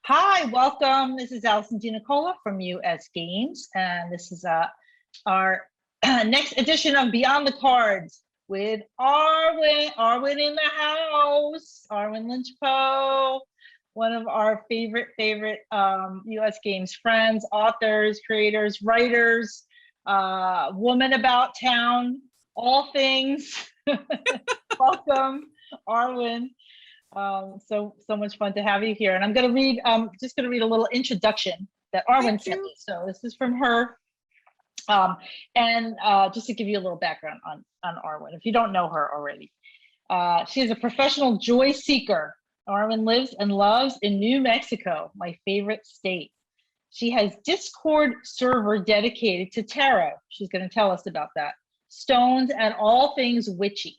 Hi, welcome. This is Allison DiNicola from US Games, and this is our next edition of Beyond the Cards with Arwen. Arwen in the house. Arwen Lynch Poe, one of our favorite US Games friends, authors, creators, writers, woman about town, all things. Welcome, Arwen. So much fun to have you here. And I'm going to read, just going to read a little introduction that Arwen sent me. So this is from her. Just to give you a little background on Arwen, if you don't know her already. She is a professional joy seeker. Arwen lives and loves in New Mexico, my favorite state. She has Discord server dedicated to tarot. She's going to tell us about that. Stones and all things witchy.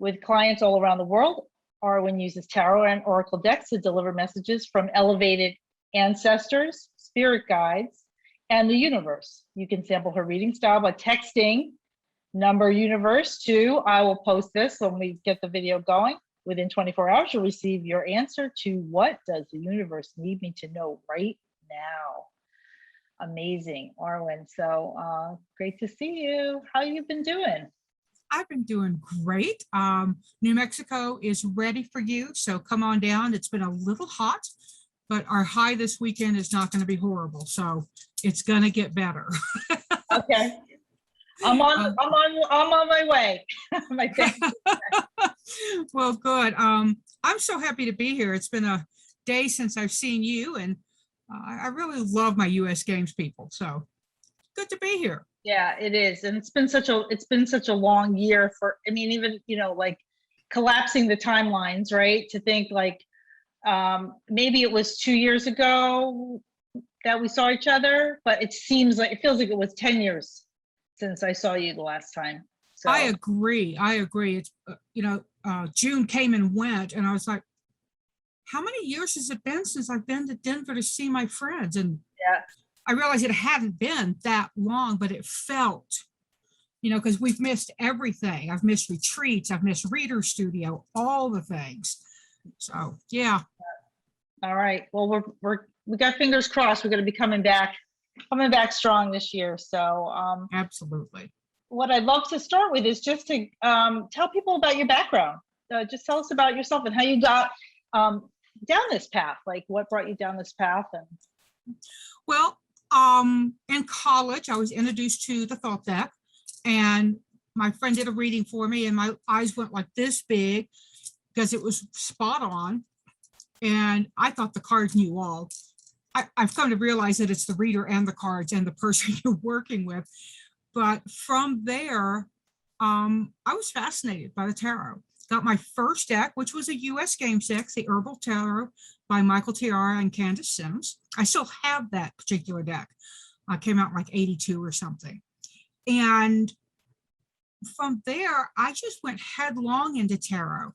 With clients all around the world, Arwen uses tarot and oracle decks to deliver messages from elevated ancestors, spirit guides, and the universe. You can sample her reading style by texting number universe to, I will post this when we get the video going. Within 24 hours, you'll receive your answer to what does the universe need me to know right now? Amazing, Arwen. So great to see you. How you been doing? I've been doing great. New Mexico is ready for you, so come on down. It's been a little hot, but our high this weekend is not going to be horrible, so it's going to get better. Okay, I'm on my way. Well, good. I'm so happy to be here. It's been a day since I've seen you, and I really love my U.S. Games people. So good to be here. Yeah, it is. And it's been such a long year for, I mean, even, like collapsing the timelines, right? To think like, maybe it was 2 years ago that we saw each other, but it feels like it was 10 years since I saw you the last time. So I agree. It's, June came and went, and I was like, how many years has it been since I've been to Denver to see my friends? And yeah. I realized it hadn't been that long, but it felt, because we've missed everything. I've missed retreats, I've missed Reader Studio, all the things. So, yeah. All right. Well, we got fingers crossed. We're going to be coming back strong this year. So, absolutely. What I'd love to start with is just to tell people about your background. Just tell us about yourself and how you got down this path. Like, what brought you down this path? And well, in college, I was introduced to the thought deck, and my friend did a reading for me, and my eyes went like this big because it was spot on. And I thought the cards knew all. I've come to realize that it's the reader and the cards and the person you're working with. But from there, I was fascinated by the tarot. Got my first deck, which was a U.S. Games deck, the Herbal Tarot by Michael Tiara and Candace Sims. I still have that particular deck. Came out like 82 or something. And from there, I just went headlong into tarot.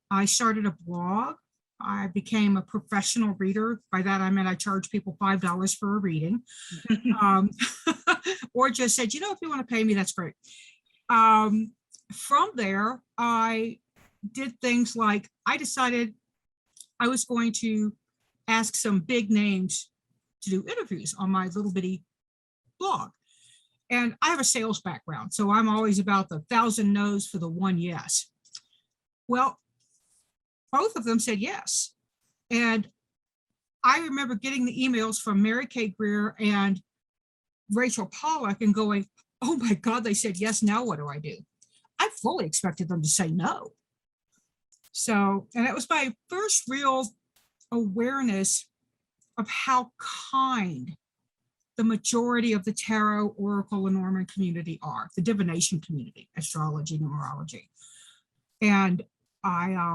I started a blog. I became a professional reader. By that, I meant I charge people $5 for a reading. Or just said, if you want to pay me, that's great. From there, I did things like I decided I was going to ask some big names to do interviews on my little bitty blog. And I have a sales background, so I'm always about the 1,000 no's for the one yes. Well, both of them said yes. And I remember getting the emails from Mary Kay Greer and Rachel Pollack and going, oh my God, they said yes, now what do I do? I fully expected them to say no. So, and it was my first real awareness of how kind the majority of the tarot, oracle, Lenormand community are, the divination community, astrology, numerology. And I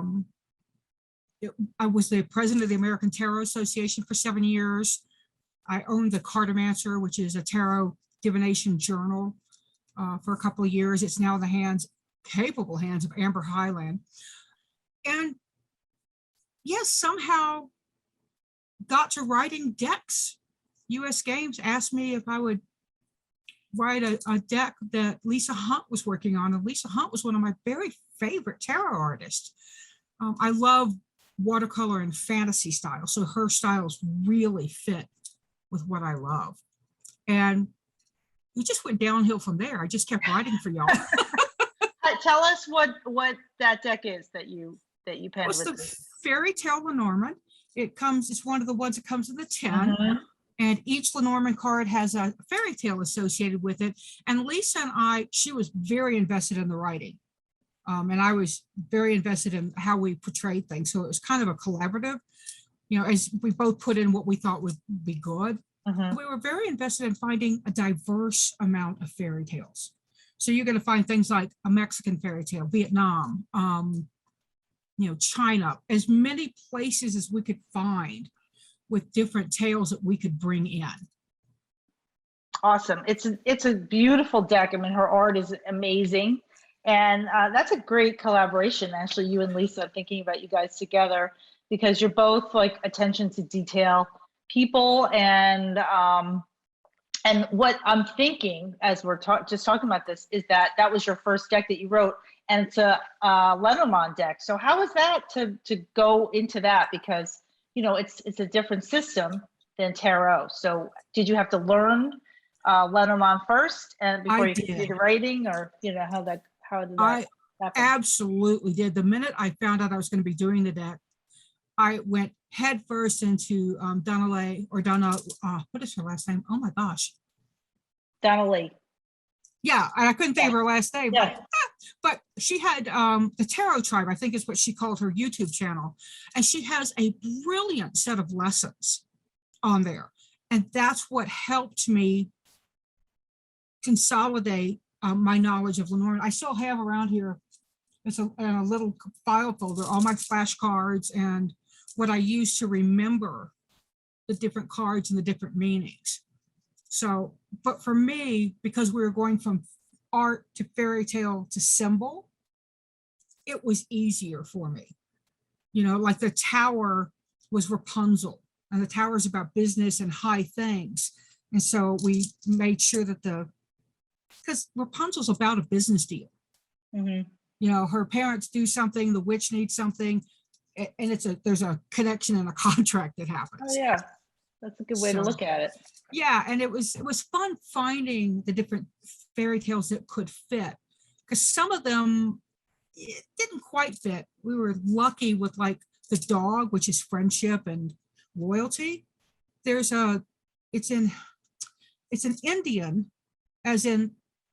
was the president of the American Tarot Association for 7 years. I owned the Cartomancer, which is a tarot divination journal, for a couple of years. It's now in the capable hands of Amber Highland. And yes, somehow got to writing decks. US Games asked me if I would write a deck that Lisa Hunt was working on. And Lisa Hunt was one of my very favorite tarot artists. I love watercolor and fantasy style. So her styles really fit with what I love. And we just went downhill from there. I just kept writing for y'all. Tell us what that deck is that you penned It's with the me. Fairy Tale Lenormand. It's one of the ones that comes in the 10. Mhm. And each Lenormand card has a fairy tale associated with it. And Lisa and she was very invested in the writing. And I was very invested in how we portrayed things. So it was kind of a collaborative, as we both put in what we thought would be good. Mhm. We were very invested in finding a diverse amount of fairy tales. So you're going to find things like a Mexican fairy tale, Vietnam, China, as many places as we could find with different tales that we could bring in. Awesome. It's a beautiful deck. I mean, her art is amazing. And that's a great collaboration, actually, you and Lisa, thinking about you guys together, because you're both like attention to detail people. And what I'm thinking as we're just talking about this is that was your first deck that you wrote, and it's a Lenomon deck. So how was that to go into that? Because it's a different system than tarot. So did you have to learn Lenomon first and before you continued writing, or how did that happen? Absolutely did. The minute I found out I was going to be doing the deck, I went head first into Donna, what is her last name? Oh my gosh. Donna Lee. Yeah, I couldn't think of her last name. Yeah. But she had the Tarot Tribe, I think is what she called her YouTube channel. And she has a brilliant set of lessons on there. And that's what helped me consolidate my knowledge of Lenormand. I still have around here, it's in a little file folder, all my flashcards and what I use to remember the different cards and the different meanings. So, but for me, because we were going from art to fairy tale to symbol, it was easier for me. Like the tower was Rapunzel, and the tower is about business and high things. And so we made sure that because Rapunzel's about a business deal. Mm-hmm. Her parents do something, the witch needs something, and there's a connection and a contract that happens. Oh yeah, that's a good way to look at it. Yeah, and it was fun finding the different fairy tales that could fit, because some of them it didn't quite fit. We were lucky with like the dog, which is friendship and loyalty. It's an Indian, as in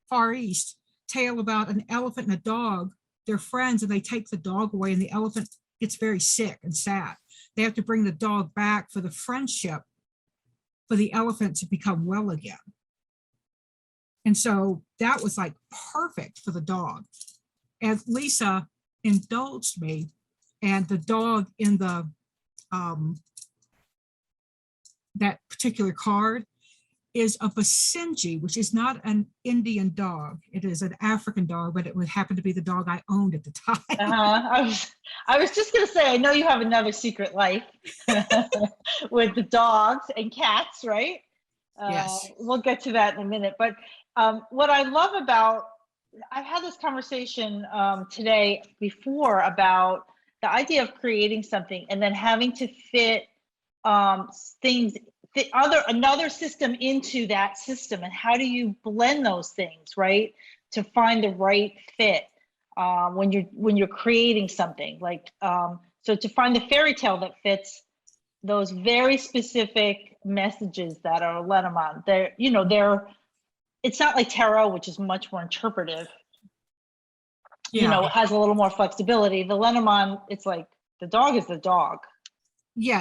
Far East, tale about an elephant and a dog. They're friends and they take the dog away, and the elephant gets very sick and sad. They have to bring the dog back for the friendship, for the elephant to become well again. And so that was like perfect for the dog. And Lisa indulged me, and the dog in the that particular card is a Basenji, which is not an Indian dog. It is an African dog, but it would happen to be the dog I owned at the time. I was just going to say, I know you have another secret life with the dogs and cats, right? Yes. We'll get to that in a minute. But what I love I've had this conversation today before about the idea of creating something and then having to fit things, another system into that system, and how do you blend those things, right, to find the right fit when you're creating something like so to find the fairy tale that fits those very specific messages that are Lenomon. It's not like tarot, which is much more interpretive. Yeah. It has a little more flexibility. The Lenomon, it's like the dog is the dog. Yeah,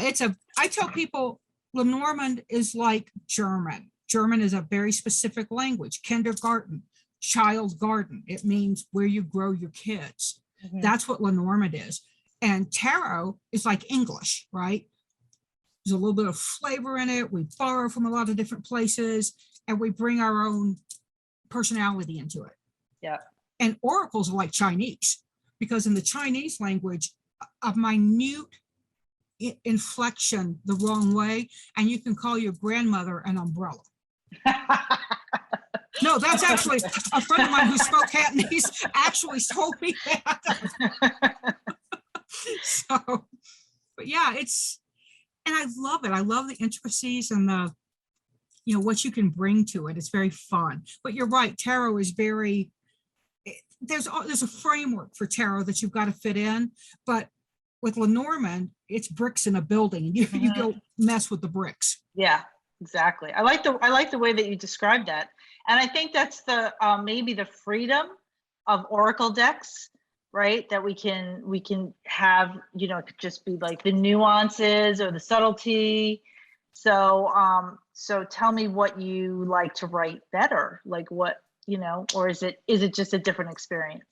I tell people Lenormand is like German. German is a very specific language. Kindergarten, child garden. It means where you grow your kids. Mm-hmm. That's what Lenormand is. And tarot is like English, right? There's a little bit of flavor in it. We borrow from a lot of different places, and we bring our own personality into it. Yeah. And oracles are like Chinese, because in the Chinese language, a minute inflection the wrong way, and you can call your grandmother an umbrella. No, that's actually a friend of mine who spoke Cantonese actually told me that. So But yeah, and I love it. I love the intricacies and the, what you can bring to it. It's very fun. But you're right, tarot is very, there's a framework for tarot that you've got to fit in. But with Lenormand, it's bricks in a building, and you go mess with the bricks. Yeah, exactly. I like the way that you described that. And I think that's the maybe the freedom of oracle decks, right? That we can have, it could just be like the nuances or the subtlety. So so tell me what you like to write better, like what, or is it just a different experience?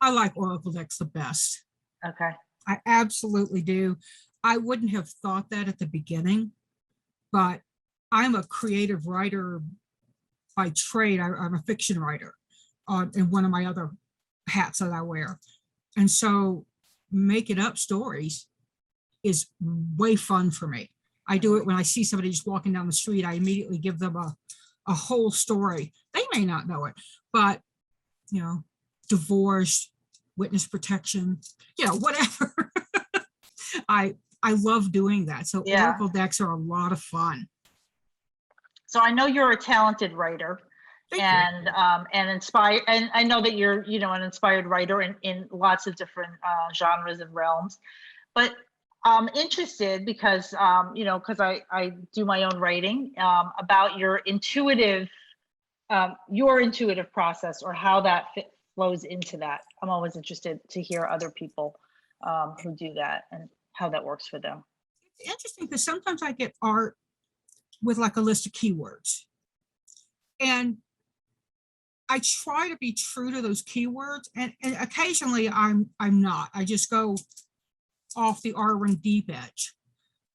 I like oracle decks the best. Okay. I absolutely do. I wouldn't have thought that at the beginning, but I'm a creative writer by trade. I'm a fiction writer in one of my other hats that I wear. And so making up stories is way fun for me. I do it when I see somebody just walking down the street. I immediately give them a whole story. They may not know it, but, divorce, witness protection, whatever. I love doing that. So Yeah. oracle decks are a lot of fun. So I know you're a talented writer. Thank and you. And inspired, and I know that you're an inspired writer in lots of different genres and realms, but I'm interested because I do my own writing about your intuitive process, or how that flows into that. I'm always interested to hear other people who do that and how that works for them. It's interesting because sometimes I get art with like a list of keywords, and I try to be true to those keywords, and occasionally I'm not. I just go off the Arwen deep edge.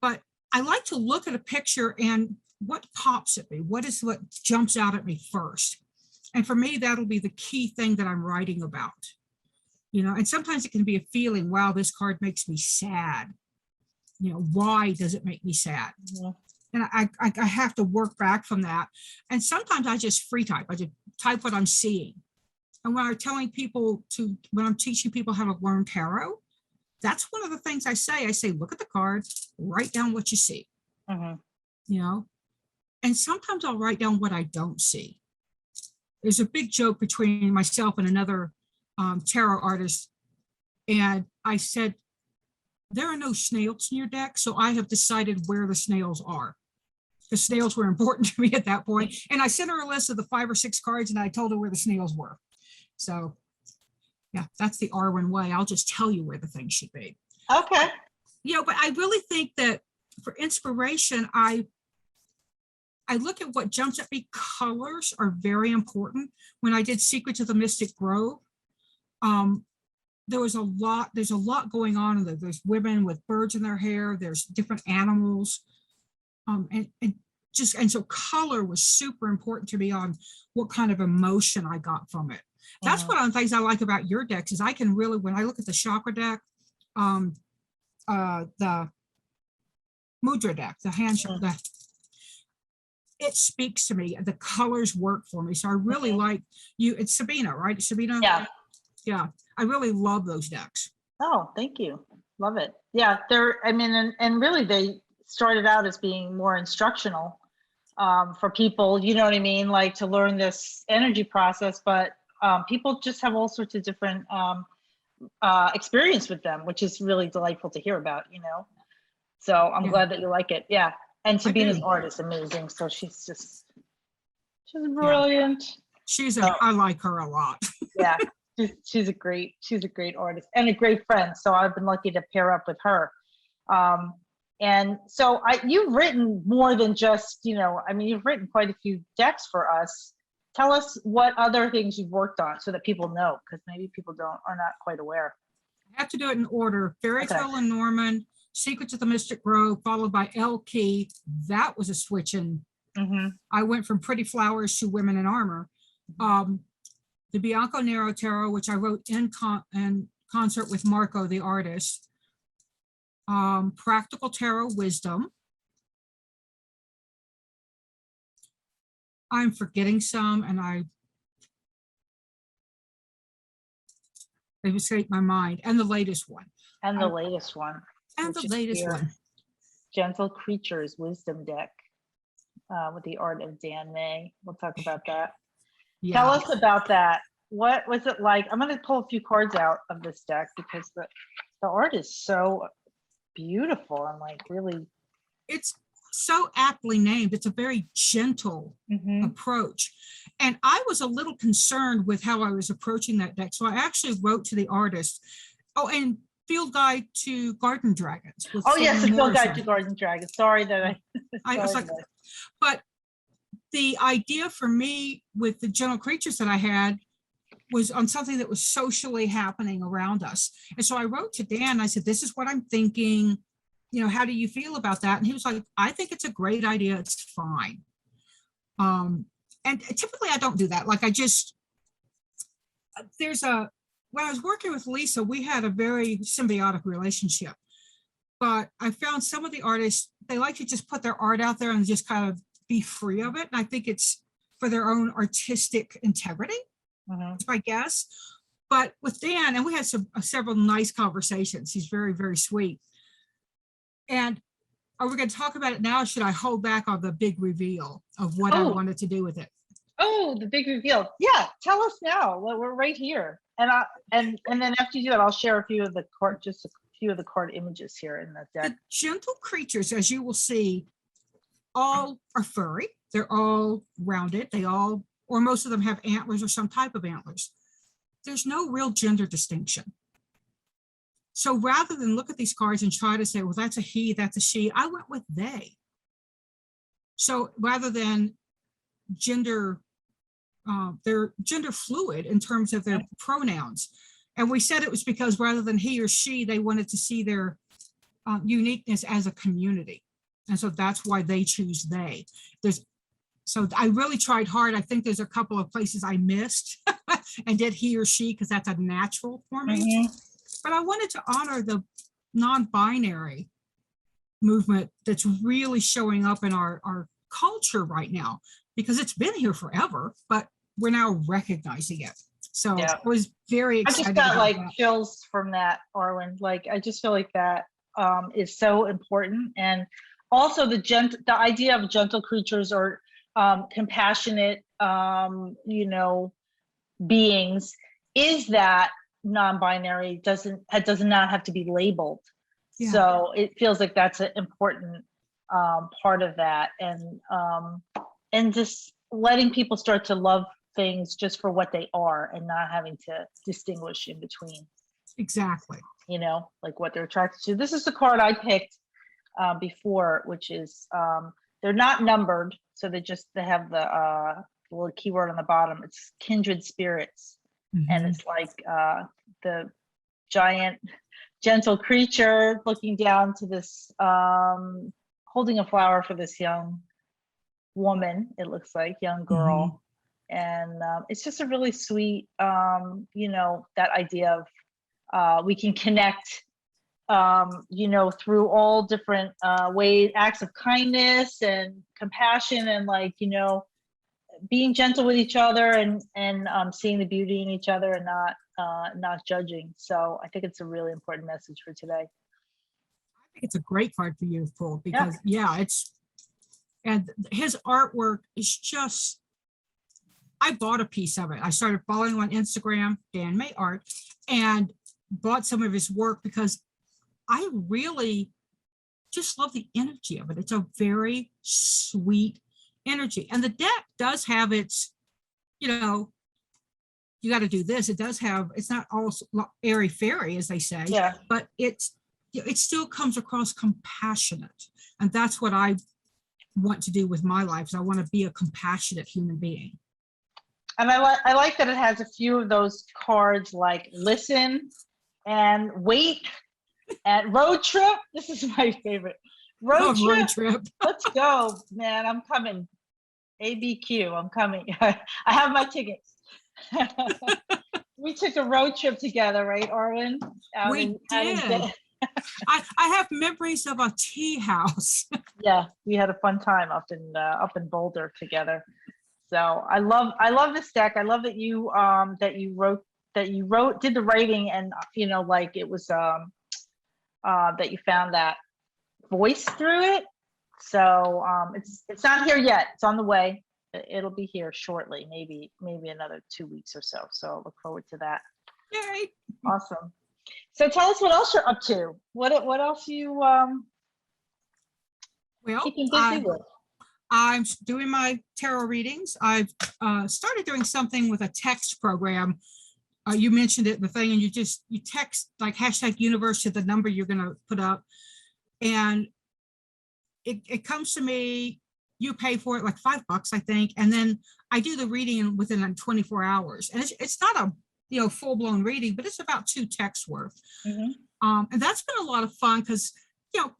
But I like to look at a picture and what pops at me, what jumps out at me first. And for me, that'll be the key thing that I'm writing about. And sometimes it can be a feeling, wow, this card makes me sad. Why does it make me sad? Yeah. And I have to work back from that. And sometimes I just free type. I just type what I'm seeing. And when I'm teaching people how to learn tarot, that's one of the things I say, look at the card, write down what you see. And sometimes I'll write down what I don't see. There's a big joke between myself and another tarot artist. And I said, there are no snails in your deck, so I have decided where the snails are. The snails were important to me at that point. And I sent her a list of the 5 or 6 cards, and I told her where the snails were. So yeah, that's the Arwen way. I'll just tell you where the thing should be. Okay. But I really think that for inspiration, I look at what jumps at me. Colors are very important. When I did Secrets of the Mystic Grove, there's a lot going on. There's women with birds in their hair. There's different animals. And so color was super important to me on what kind of emotion I got from it. That's one of the things I like about your decks is I can really, when I look at the chakra deck, the mudra deck, the hand deck, it speaks to me. The colors work for me. So I really like you. It's Sabina, right? Sabina? Yeah. Yeah. I really love those decks. Oh, thank you. Love it. Yeah, and really they started out as being more instructional for people, you know what I mean? Like to learn this energy process, but people just have all sorts of different experience with them, which is really delightful to hear about, So I'm glad that you like it. Yeah. And Sabina's art is amazing. So she's brilliant. I like her a lot. Yeah. She's a great artist and a great friend. So I've been lucky to pair up with her. And so you've written more than just, you've written quite a few decks for us. Tell us what other things you've worked on so that people know, because maybe people are not quite aware. I have to do it in order. Fairy Tale Lenormand, Secrets of the Mystic Grove, followed by Elle Qui. That was a switch in. I went from Pretty Flowers to Women in Armor. The Bianco Nero Tarot, which I wrote in concert with Marco, the artist. Practical Tarot Wisdom. I'm forgetting some, and they've escaped my mind. And the latest one. And the which is latest here. one. Gentle Creatures Wisdom deck with the art of Dan May. We'll talk about that. Tell Yeah. us about that. What was it like? I'm going to pull a few cards out of this deck because the art is so beautiful and like really. It's so aptly named. It's a very gentle approach. And I was a little concerned with how I was approaching that deck. So I actually wrote to the artist. Oh, and Field Guide to Garden Dragons. Oh, yes, the Field Morrison. Guide to Garden Dragons. Sorry that I was like, but the idea for me with the gentle creatures that I had was on something that was socially happening around us. And so I wrote to Dan, I said, this is what I'm thinking. You know, how do you feel about that? And he was like, I think it's a great idea. It's fine. And typically I don't do that. Like when I was working with Lisa, we had a very symbiotic relationship. But I found some of the artists, they like to just put their art out there and just kind of be free of it. And I think it's for their own artistic integrity, I guess. But with Dan, and we had several nice conversations. He's very, very sweet. And are we going to talk about it now? Or should I hold back on the big reveal of what I wanted to do with it? Oh, the big reveal. Yeah, tell us now. Well, we're right here. And then after you do that, I'll share a few of the card images here in the deck. The gentle creatures, as you will see, all are furry. They're all rounded. Or most of them have antlers or some type of antlers. There's no real gender distinction. So rather than look at these cards and try to say, well, that's a he, that's a she, I went with they. So rather than gender, they're gender fluid in terms of their pronouns. And we said it was because rather than he or she, they wanted to see their uniqueness as a community. And so that's why they choose they. So I really tried hard. I think there's a couple of places I missed and did he or she because that's a natural for me. But I wanted to honor the non-binary movement that's really showing up in our culture right now, because it's been here forever, but we're now recognizing it. So I was very excited. I just got like chills from that, Arwen. Like, I just feel like that is so important. And also the idea of gentle creatures or compassionate, beings is that non-binary does not have to be labeled. Yeah. So it feels like that's an important part of that, and just letting people start to love things just for what they are and not having to distinguish in between. Exactly. Like what they're attracted to. This is the card I picked before, which is they're not numbered, so they have the little keyword on the bottom. It's Kindred Spirits. And it's like the giant gentle creature looking down to this holding a flower for this young woman, it looks like, young girl. And it's just a really sweet that idea of we can connect through all different ways, acts of kindness and compassion, and being gentle with each other and seeing the beauty in each other and not judging. So I think it's a really important message for today. I think it's a great card for you to pull because and his artwork is just, I bought a piece of it. I started following on Instagram, Dan May Art, and bought some of his work because I really just love the energy of it. It's a very sweet energy. And the deck does have its, you got to do this. It does have, it's not all airy fairy, as they say, but it still comes across compassionate. And that's what I want to do with my life. Is I want to be a compassionate human being. And I like that it has a few of those cards like listen and wait and road trip. This is my favorite. Road trip. Let's go, man. I'm coming. ABQ, I'm coming. I have my tickets. We took a road trip together, right, Arwen? We did. I have memories of a tea house. Yeah, we had a fun time up in Boulder together. So I love this deck. I love that you did the writing, and it was that you found that voice through it. So it's not here yet. It's on the way. It'll be here shortly, maybe another 2 weeks or so. So look forward to that. Yay. Awesome. So tell us what else you're up to. What else you Well, keeping busy with? I'm doing my tarot readings. I've started doing something with a text program. You mentioned it, the thing, and you text like #universe to the number you're going to put up. And it comes to me, you pay for it like $5, I think. And then I do the reading within like 24 hours. And it's not a, full-blown reading, but it's about 2 texts worth. Mm-hmm. And that's been a lot of fun because,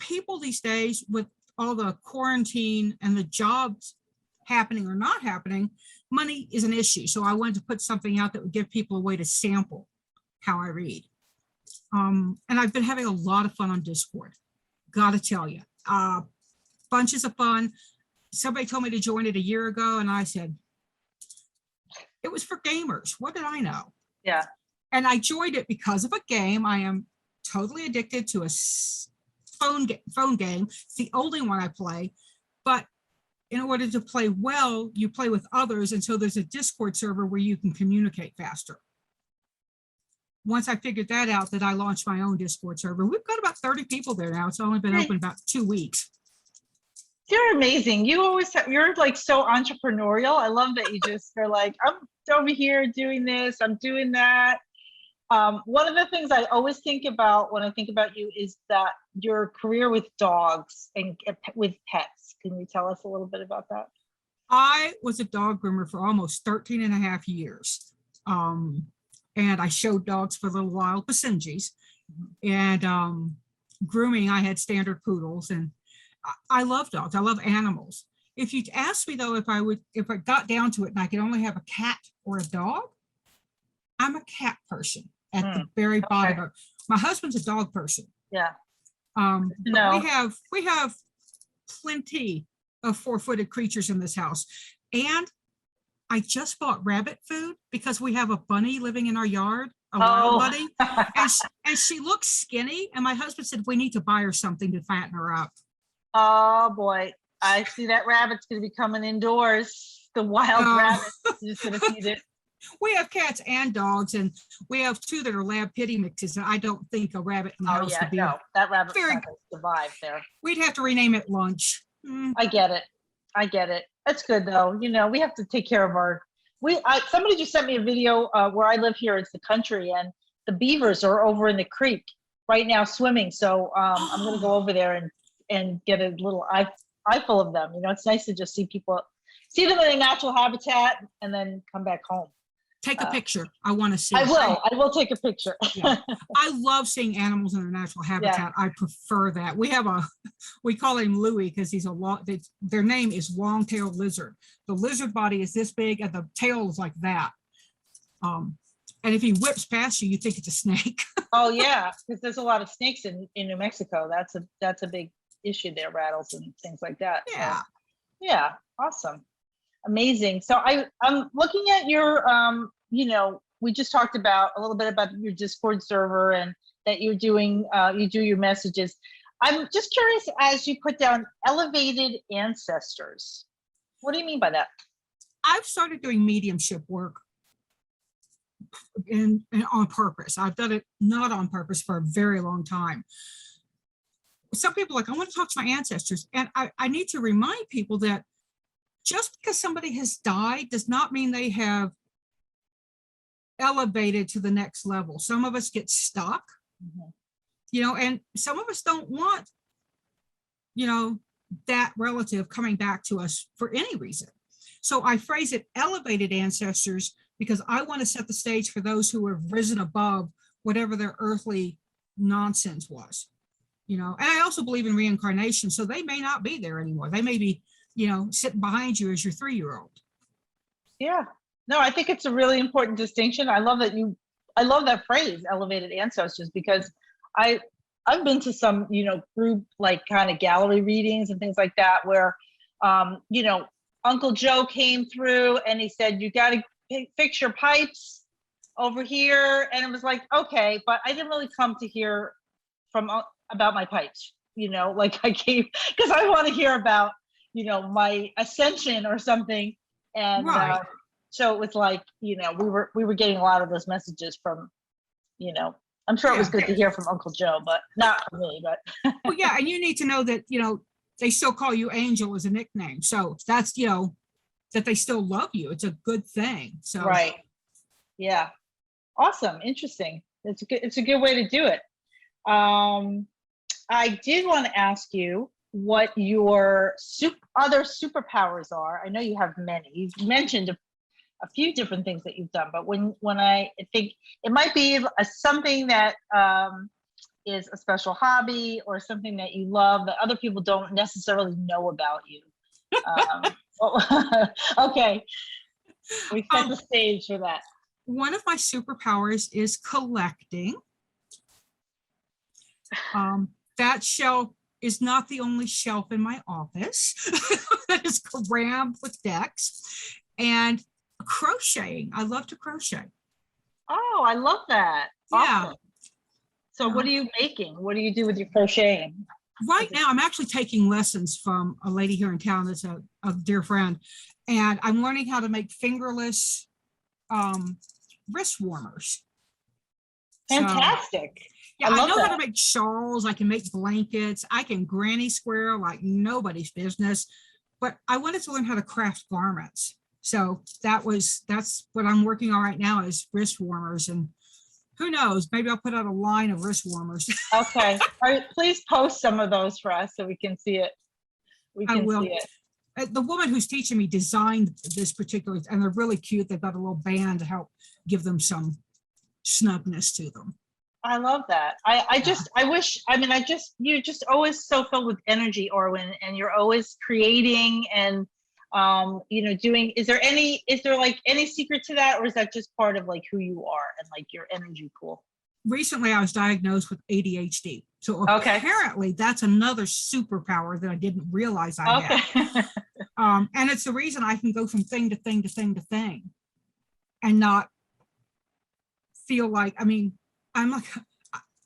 people these days with all the quarantine and the jobs happening or not happening, money is an issue. So I wanted to put something out that would give people a way to sample how I read. And I've been having a lot of fun on Discord. Gotta tell you, bunches of fun. Somebody told me to join it a year ago, and I said, it was for gamers. What did I know? Yeah. And I joined it because of a game. I am totally addicted to a phone game. It's the only one I play. But in order to play well, you play with others. And so there's a Discord server where you can communicate faster. Once I figured that out, that I launched my own Discord server. We've got about 30 people there now. It's only been open about 2 weeks. You're amazing. You're like so entrepreneurial. I love that you're like, I'm over here doing this, I'm doing that. One of the things I always think about when I think about you is that your career with dogs and with pets. Can you tell us a little bit about that? I was a dog groomer for almost 13 and a half years. And I showed dogs for a little while, Basenjis. And grooming, I had standard poodles, and I love dogs. I love animals. If you'd asked me though, if I got down to it and I could only have a cat or a dog, I'm a cat person at the very bottom of it. My husband's a dog person. Yeah. But we have plenty of 4-footed creatures in this house. And I just bought rabbit food because we have a bunny living in our yard, a wild bunny. And she looks skinny. And my husband said, we need to buy her something to fatten her up. Oh boy, I see that rabbit's going to be coming indoors. The wild rabbit is going to feed it. We have cats and dogs, and we have 2 that are lab pity mixes. And I don't think a rabbit in the house would be. No, that rabbit's not going to survive there. We'd have to rename it Lunch. I get it. That's good though. We have to take care of somebody just sent me a video where I live here. It's the country, and the beavers are over in the creek right now swimming. So I'm going to go over there and get a little eyeful of them. It's nice to just see them in a natural habitat and then come back home. Take a picture. I want to see. I will take a picture. Yeah. I love seeing animals in their natural habitat. Yeah. I prefer that. We call him Louie because he's their name is long-tailed lizard. The lizard body is this big and the tail is like that. And if he whips past you, you think it's a snake. Oh yeah, because there's a lot of snakes in New Mexico. That's a big issue there, rattles and things like that. Yeah. So, yeah, awesome. Amazing. So I'm looking at your, we just talked about a little bit about your Discord server and that you're doing, you do your messages. I'm just curious, as you put down elevated ancestors, what do you mean by that? I've started doing mediumship work and on purpose. I've done it not on purpose for a very long time. Some people are like, I want to talk to my ancestors. And I need to remind people that just because somebody has died does not mean they have elevated to the next level. Some of us get stuck, and some of us don't want, that relative coming back to us for any reason. So I phrase it elevated ancestors because I want to set the stage for those who have risen above whatever their earthly nonsense was, and I also believe in reincarnation. So they may not be there anymore. They may be sitting behind you as your 3-year-old. Yeah. No, I think it's a really important distinction. I love that phrase, elevated ancestors, because I've been to some, group like kind of gallery readings and things like that where, Uncle Joe came through and he said, you got to fix your pipes over here. And it was like, okay, but I didn't really come to hear from about my pipes, like I gave, because I want to hear about, my ascension or something. And Right. so it was like, we were getting a lot of those messages from, I'm sure it was Yeah. good to hear from Uncle Joe, but not for me, but Well, yeah, and you need to know that, they still call you Angel as a nickname. So that's, that they still love you. It's a good thing. So right. Yeah. Awesome. Interesting. It's a good way to do it. I did want to ask you what your other superpowers are. I know you have many. You've mentioned a few different things that you've done, but when I think it might be something that is a special hobby or something that you love that other people don't necessarily know about you. Okay, we set the stage for that. one of my superpowers is collecting. That shelf is not the only shelf in my office that is crammed with decks. And crocheting. I love to crochet. Oh, I love that. Yeah. Awesome. So what are you making? What do you do with your crocheting? Right now, I'm actually taking lessons from a lady here in town that's a dear friend. And I'm learning how to make fingerless wrist warmers. Fantastic. So, yeah, I know how to make shawls. I can make blankets. I can granny square like nobody's business. But I wanted to learn how to craft garments. So that's what I'm working on right now is wrist warmers. And who knows, maybe I'll put out a line of wrist warmers. Okay. All right, please post some of those for us so we can see it. I will. The woman who's teaching me designed this particular, and they're really cute. They've got a little band to help give them some snugness to them. I love that. You're just always so filled with energy, Arwen, and you're always creating and doing. Is there like any secret to that, or is that just part of like who you are and like your energy pool? Recently, I was diagnosed with ADHD. So apparently that's another superpower that I didn't realize I had. And it's the reason I can go from thing to thing to thing to thing and not feel like, I'm like,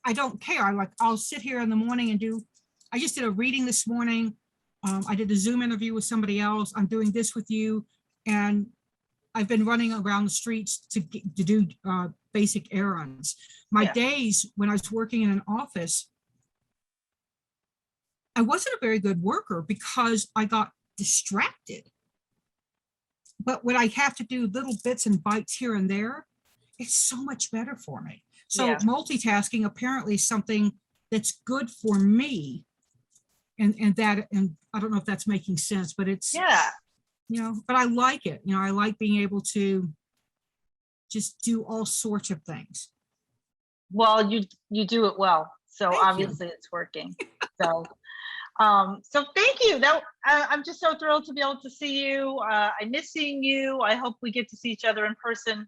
I don't care. I'll sit here in the morning and I just did a reading this morning. I did a Zoom interview with somebody else. I'm doing this with you. And I've been running around the streets to do basic errands. My days when I was working in an office, I wasn't a very good worker because I got distracted. But when I have to do little bits and bites here and there, it's so much better for me. So multitasking apparently is something that's good for me. And I don't know if that's making sense, but it's, but I like it. I like being able to just do all sorts of things. Well, you do it well. So Thank obviously you. It's working. So, so thank you. I'm just so thrilled to be able to see you. I miss seeing you. I hope we get to see each other in person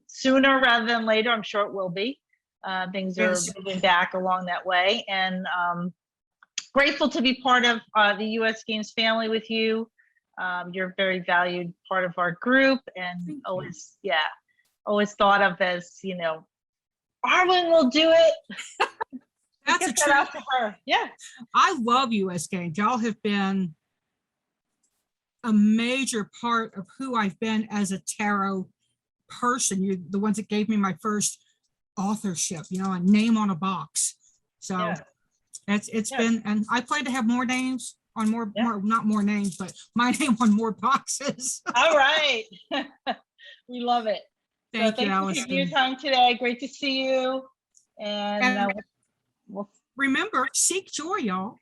sooner rather than later. I'm sure it will be. Things are moving back along that way. And grateful to be part of the US Games family with you. You're a very valued part of our group and always thought of as, Arwen will do it. That's a truth. To her. Yeah. I love US Games. Y'all have been a major part of who I've been as a tarot person. You're the ones that gave me my first authorship, a name on a box. So it's been, and I plan to have more names on more, not more names, but my name on more boxes. All right. We love it. Thank you, Allison. Thanks for your time today. Great to see you. And we'll remember, seek joy, y'all.